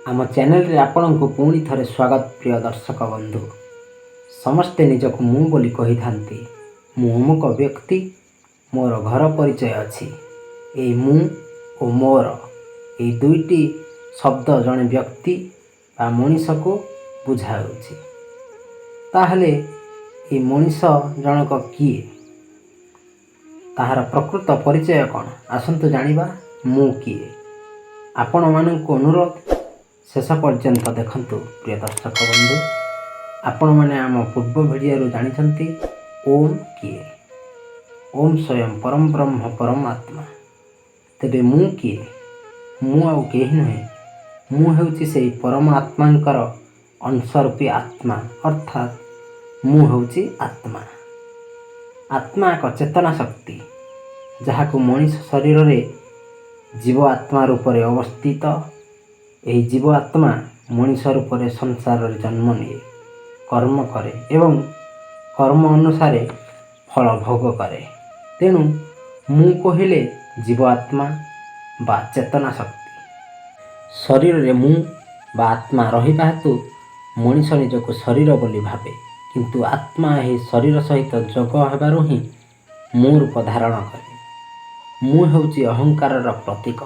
आम चैनल आपन को पुणी थे स्वागत। प्रिय दर्शक बंधु समस्ते निजक मु बोली कही थांती। मु अमुक व्यक्ति मोर घर परिचय अच्छी। ए मु ओ मोर ए दुईटी शब्द जड़े व्यक्ति बा मनीष को बुझाऊँच। ताहले ए मनीष जनक किए, ताहार प्रकृत परिचय कौन? आसंतु जानिबा मु किए। आपण मानक अनुरोध शेष पर्यंत देखंतु। प्रिय दर्शक बंधु, आपण माने आम पूर्व भिडियो जानिछंती ओम किए। ओम स्वयं परम ब्रह्म परमात्मा। तेबे मु किए? मु आउ केही नुहे। मु हेउची सेई परमात्मांकर अंशरूपी आत्मा, अर्थात मु हेउची आत्मा। आत्मा एक चेतना शक्ति जहाकु मनीष शरीर रे जीव आत्मा रूप में अवस्थित। यही जीव आत्मा मनीष रूप में संसार रे जन्म निए, कर्म करे एवं कर्म अनुसार फल भोग करे। तेणु मु कहिले जीव आत्मा बा चेतना शक्ति। शरीर रे मु बा आत्मा रहिबा हेतु मनीष निजको शरीर बोली भावे, किंतु आत्मा यही शरीर सहित जोग हेबारु ही मु रूप धारण करे। मु हेउची अहंकार प्रतीक।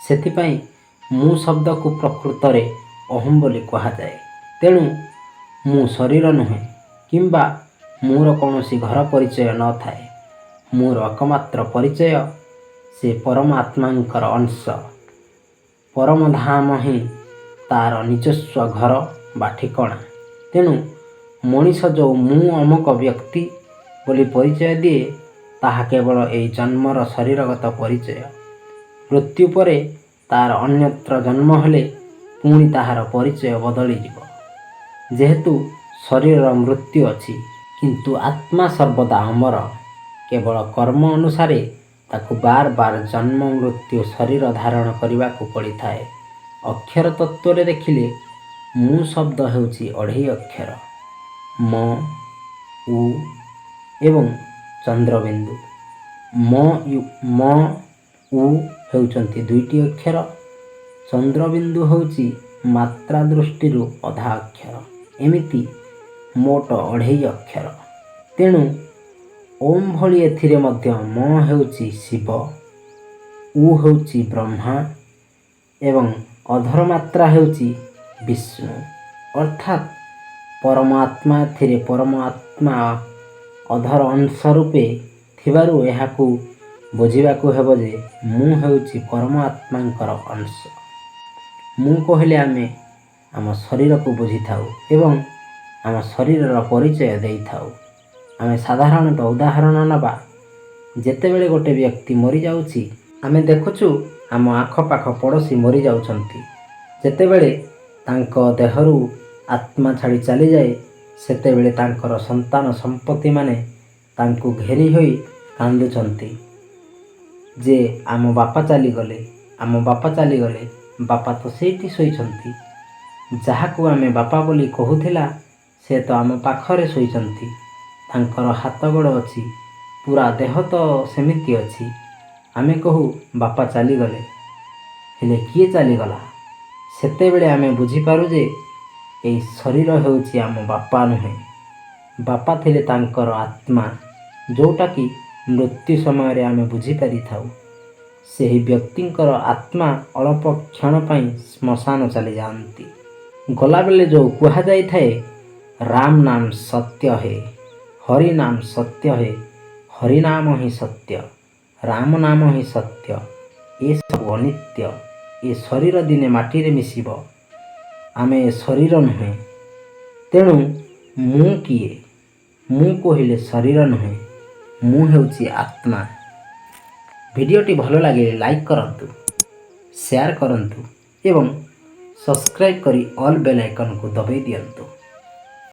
सेथिपाई मु शब्द को प्रकृत रे अहम बोली कहा जाए। तेणु मु शरीर नुहे किंबा मोर कौनसी घर परिचय न थाए। मोर एकमात्र परिचय से परमात्मांकर अंश। परम धाम ही तार निजस्व घर बा ठिकणा। तेणु मनीष जो मु अमुक व्यक्ति बोली परिचय दिए, ताहा केवल ए जन्मर शरीरगत परिचय। मृत्यु परे तार अन्यत्र जन्म हेले पुणी ताहार परिचय बदली जीव। जेहेतु शरीर मृत्यु अच्छी, किंतु आत्मा सर्वदा अमर। केवल कर्म अनुसार ताकु बार बार जन्म मृत्यु शरीर धारण करने को पड़ी थाए। अक्षर तत्व रे देखिले मु शब्द हेउची अढ़ई अक्षर म उ एवं चंद्रबिंदु। म उ हेउचंती दुईटी अक्षर। चंद्रबिंदु हेउची मात्रा दृष्टि अधा अक्षर। एमिति मोट अढ़ई अक्षर। तेणु ओम भली एथिरे मध्य म हेउची शिव, उ हेउची ब्रह्मा एवं अधर मात्रा हेउची विष्णु, अर्थात परमात्मा एथिरे परमात्मा अधर अंश रूपे थिबारु एहाकु बुझिबाकु हेबो जे मु हेउची परमात्मांकर अंश। मु कहले आमे आम शरीर को बुझी थाउ एवं आम शरीर परिचय देई थाउ। आमे साधारणतः उदाहरण नबा, जेतेबेले गोटे व्यक्ति मरी जाउची आमे देखुचु आम आखपाख पड़ोशी मरी जाउछंती। जेतेबेले तांको देहरु आत्मा छाड़ी चली जाए, सेतेबेले तांकर संतान संपत्ति माने तांको घेरी होई कांदुछंती जे आम बापा चली गले, आम बापा चली गले। बापा तो सेठी सोईछंती, जहाकू आमे बापा बोली कहूथिला से तो आम पाखरे सोईछंती। तांकर हाथ गोड़ अच्छी, पूरा देह तो सेमिति अच्छी। आमे कहू बापा चली गले, हेले किए चली गला? सेतेबेले आमे बुझी पारु जे एई शरीर हेउची आम बापा नुहे। बापा थिले तांकर आत्मा, जोटा कि मृत्यु समय रे आमे बुझी पारि थाउ। सेही व्यक्तिंकर आत्मा अल्प क्षण पई श्मशान चली जाती। गला बेले जो कुहा जाई थाए, राम नाम सत्य है, हरि नाम सत्य है, हरि नाम ही सत्य, राम नाम ही सत्य, ये सब अनित्य। ये शरीर दिने माटी रे मिसिब, आमे शरीर नुहे। तेणु मु किए? मु कहिले शरीर नुहे, मु हेउची आत्मा। भिडियोटी भल लगे लाइक करंतु, शेयर करंतु एवं सब्सक्राइब करी ऑल बेल आइकन को दबाई दियंतु।